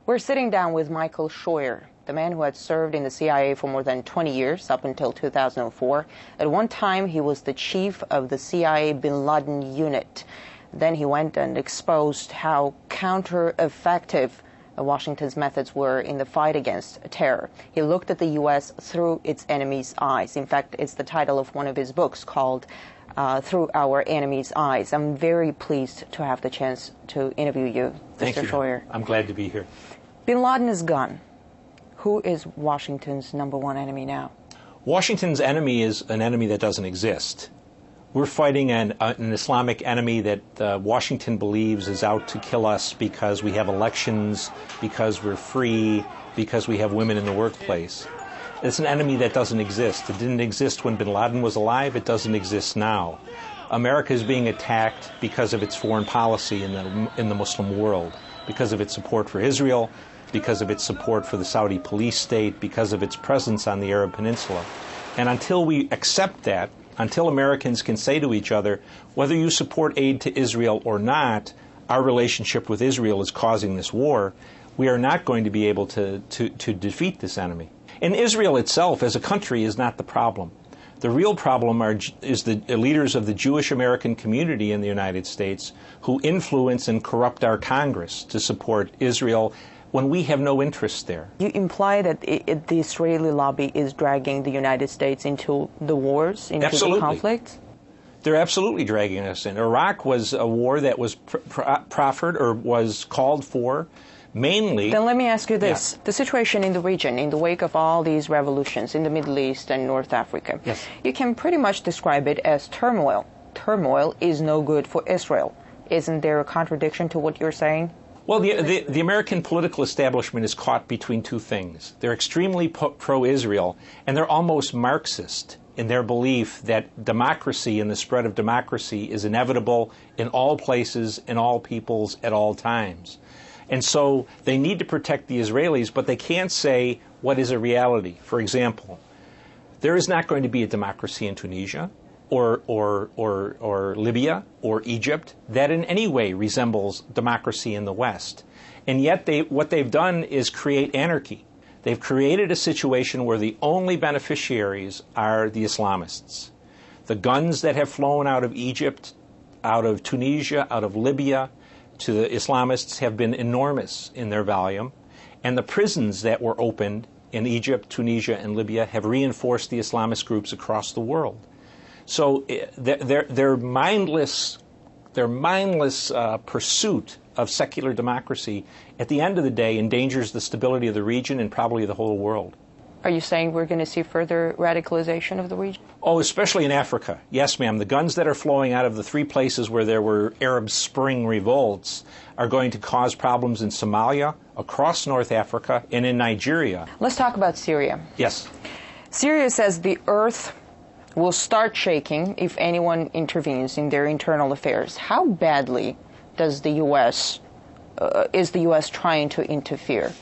We're sitting down with Michael Scheuer, the man who had served in the CIA for more than 20 years, up until 2004. At one time, he was the chief of the CIA bin Laden unit. Then he went and exposed how counter-effective Washington's methods were in the fight against terror. He looked at the U.S. through its enemy's eyes. In fact, it's the title of one of his books called Through Our Enemy's Eyes. I'm very pleased to have the chance to interview you, Thank Mr. you. Scheuer. I'm glad to be here. Bin Laden is gone. Who is Washington's #1 enemy now? Washington's enemy is an enemy that doesn't exist. We're fighting an Islamic enemy that Washington believes is out to kill us because we have elections, because we're free, because we have women in the workplace. It's an enemy that doesn't exist. It didn't exist when bin Laden was alive. It doesn't exist now. America is being attacked because of its foreign policy in the Muslim world, because of its support for Israel, because of its support for the Saudi police state, because of its presence on the Arab Peninsula. And until we accept that, until Americans can say to each other, whether you support aid to Israel or not, our relationship with Israel is causing this war, we are not going to be able to defeat this enemy. And Israel itself as a country is not the problem. The real problem is the leaders of the Jewish American community in the United States who influence and corrupt our Congress to support Israel when we have no interest there. You imply that the Israeli lobby is dragging the United States into the wars, into the conflicts? They're absolutely dragging us in. Iraq was a war that was proffered or was called for mainly... Then let me ask you this. Yeah. The situation in the region, in the wake of all these revolutions in the Middle East and North Africa, yes. You can pretty much describe it as turmoil. Turmoil is no good for Israel. Isn't there a contradiction to what you're saying? Well, the American political establishment is caught between two things. They're extremely pro-Israel, and they're almost Marxist in their belief that democracy and the spread of democracy is inevitable in all places, in all peoples, at all times. And so they need to protect the Israelis, but they can't say what is a reality. For example, there is not going to be a democracy in Tunisia, or Libya or Egypt that in any way resembles democracy in the West. And yet what they've done is create anarchy. They've created a situation where the only beneficiaries are the Islamists. The guns that have flown out of Egypt, out of Tunisia, out of Libya to the Islamists have been enormous in their volume. And the prisons that were opened in Egypt, Tunisia, and Libya have reinforced the Islamist groups across the world. So their mindless pursuit of secular democracy, at the end of the day, endangers the stability of the region and probably the whole world. Are you saying we're going to see further radicalization of the region? Oh, especially in Africa. Yes, ma'am. The guns that are flowing out of the three places where there were Arab Spring revolts are going to cause problems in Somalia, across North Africa, and in Nigeria. Let's talk about Syria. Yes. Syria says the earth will start shaking if anyone intervenes in their internal affairs. How badly does the U.S. Is the U.S. trying to interfere?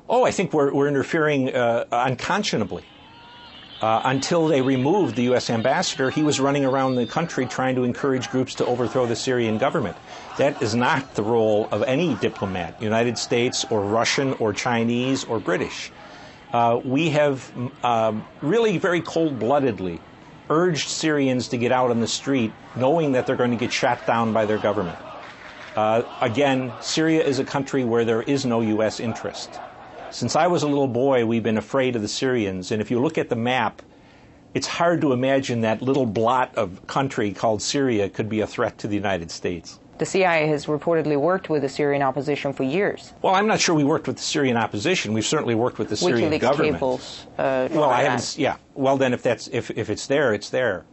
Oh, I think we're interfering unconscionably. Until they removed the U.S. ambassador, he was running around the country trying to encourage groups to overthrow the Syrian government. That is not the role of any diplomat, United States or Russian or Chinese or British. We have really very cold-bloodedly urged Syrians to get out on the street knowing that they're going to get shot down by their government. Again, Syria is a country where there is no U.S. interest. Since I was a little boy, we've been afraid of the Syrians, and if you look at the map, it's hard to imagine that little blot of country called Syria could be a threat to the United States. The CIA has reportedly worked with the Syrian opposition for years. Well, I'm not sure we worked with the Syrian opposition. We've certainly worked with the Syrian WikiLeaks government. Cables, well, I haven't. Yeah. Well, then, if it's there, it's there.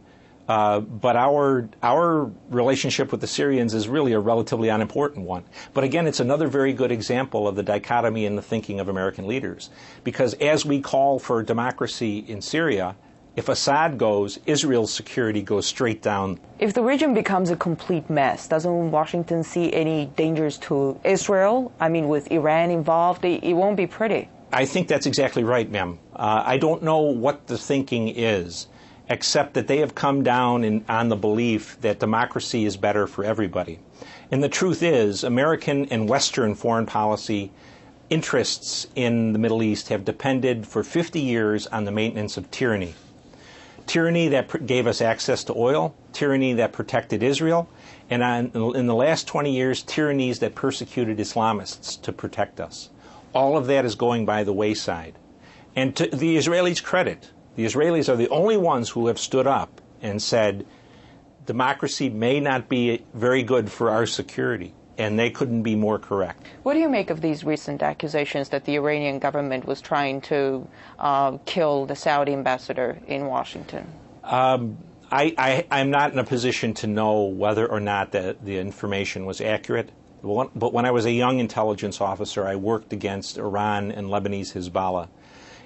But our relationship with the Syrians is really a relatively unimportant one. But again, it's another very good example of the dichotomy in the thinking of American leaders. Because as we call for democracy in Syria, if Assad goes, Israel's security goes straight down. If the region becomes a complete mess, doesn't Washington see any dangers to Israel? I mean, with Iran involved, it won't be pretty. I think that's exactly right, ma'am. I don't know what the thinking is, except that they have come down on the belief that democracy is better for everybody. And the truth is, American and Western foreign policy interests in the Middle East have depended for 50 years on the maintenance of tyranny. Tyranny that gave us access to oil, tyranny that protected Israel, and in the last 20 years, tyrannies that persecuted Islamists to protect us. All of that is going by the wayside. And to the Israelis' credit, the Israelis are the only ones who have stood up and said, democracy may not be very good for our security, and they couldn't be more correct. What do you make of these recent accusations that the Iranian government was trying to kill the Saudi ambassador in Washington? I'm not in a position to know whether or not the information was accurate. But when I was a young intelligence officer, I worked against Iran and Lebanese Hezbollah.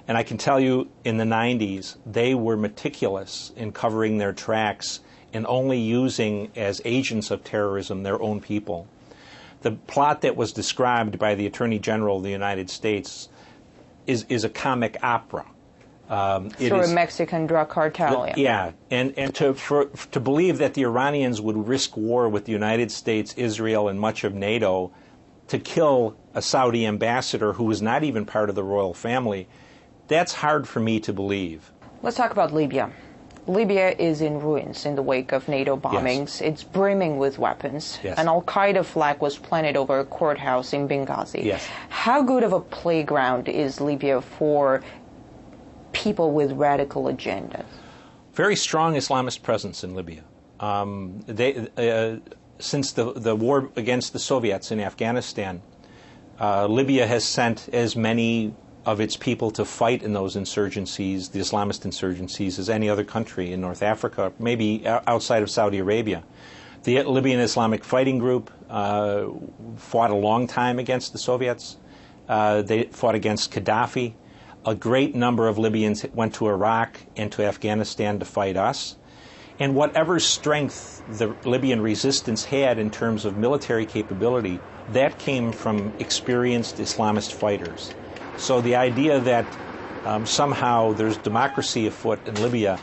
And I can tell you, in the 90s, they were meticulous in covering their tracks and only using as agents of terrorism their own people. The plot that was described by the Attorney General of the United States is a comic opera. Through a Mexican drug cartel. Yeah, and to believe that the Iranians would risk war with the United States, Israel, and much of NATO to kill a Saudi ambassador who was not even part of the royal family, that's hard for me to believe. Let's talk about Libya. Libya is in ruins in the wake of NATO bombings. Yes. It's brimming with weapons. Yes. An al-Qaeda flag was planted over a courthouse in Benghazi. Yes. How good of a playground is Libya for people with radical agendas? Very strong Islamist presence in Libya. Since the war against the Soviets in Afghanistan, Libya has sent as many of its people to fight in those insurgencies, the Islamist insurgencies, as any other country in North Africa, maybe outside of Saudi Arabia. The Libyan Islamic Fighting Group fought a long time against the Soviets. They fought against Gaddafi. A great number of Libyans went to Iraq and to Afghanistan to fight us. And whatever strength the Libyan resistance had in terms of military capability, that came from experienced Islamist fighters. So the idea that somehow there's democracy afoot in Libya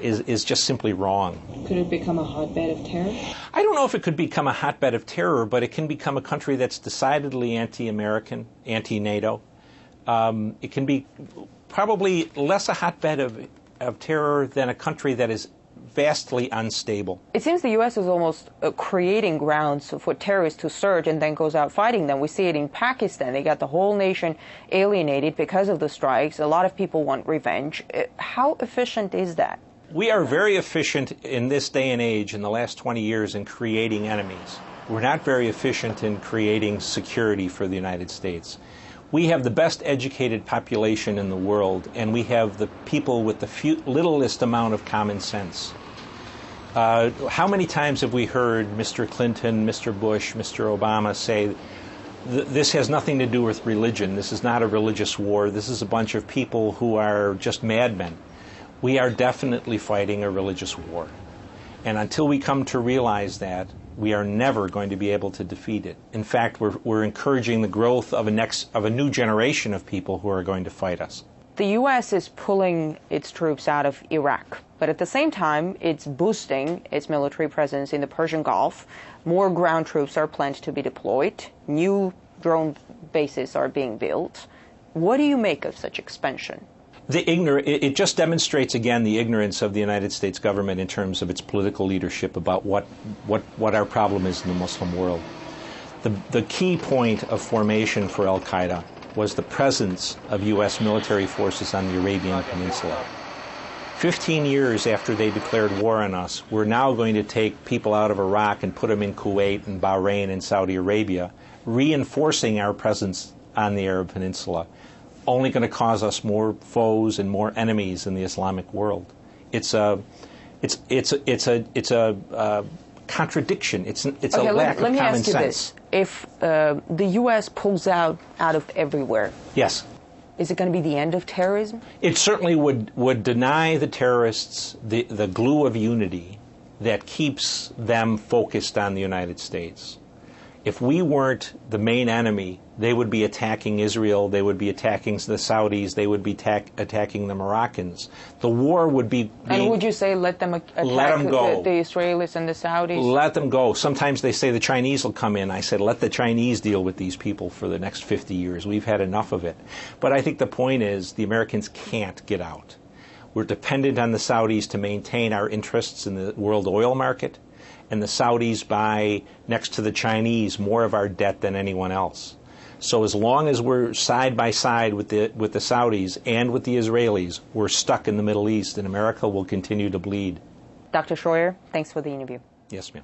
is just simply wrong. Could it become a hotbed of terror? I don't know if it could become a hotbed of terror, but it can become a country that's decidedly anti-American, anti-NATO. It can be probably less a hotbed of terror than a country that is vastly unstable. It seems the U.S. is almost creating grounds for terrorists to surge and then goes out fighting them. We see it in Pakistan. They got the whole nation alienated because of the strikes. A lot of people want revenge. How efficient is that? We are very efficient in this day and age, in the last 20 years, in creating enemies. We're not very efficient in creating security for the United States. We have the best educated population in the world, and we have the people with the littlest amount of common sense. How many times have we heard Mr. Clinton, Mr. Bush, Mr. Obama say, this has nothing to do with religion, this is not a religious war, this is a bunch of people who are just madmen. We are definitely fighting a religious war. And until we come to realize that, we are never going to be able to defeat it. In fact, we're encouraging the growth of a new generation of people who are going to fight us. The U.S. is pulling its troops out of Iraq, but at the same time, it's boosting its military presence in the Persian Gulf. More ground troops are planned to be deployed. New drone bases are being built. What do you make of such expansion? It just demonstrates again the ignorance of the United States government in terms of its political leadership about what our problem is in the Muslim world. The key point of formation for al-Qaeda was the presence of U.S. military forces on the Arabian Peninsula. 15 years after they declared war on us, we're now going to take people out of Iraq and put them in Kuwait and Bahrain and Saudi Arabia, reinforcing our presence on the Arab Peninsula. Only going to cause us more foes and more enemies in the Islamic world. It's a contradiction. It's a lack of common sense. Let me ask you this: if the U.S. pulls out of everywhere, yes, is it going to be the end of terrorism? It certainly would deny the terrorists the glue of unity that keeps them focused on the United States. If we weren't the main enemy, they would be attacking Israel, they would be attacking the Saudis, they would be attacking the Moroccans. The war would be And would you say let them attack go. The Israelis and the Saudis? Let them go. Sometimes they say the Chinese will come in. I said, let the Chinese deal with these people for the next 50 years. We've had enough of it. But I think the point is the Americans can't get out. We're dependent on the Saudis to maintain our interests in the world oil market, and the Saudis buy, next to the Chinese, more of our debt than anyone else. So as long as we're side by side with the Saudis and with the Israelis, we're stuck in the Middle East, and America will continue to bleed. Dr. Schroyer, thanks for the interview. Yes, ma'am.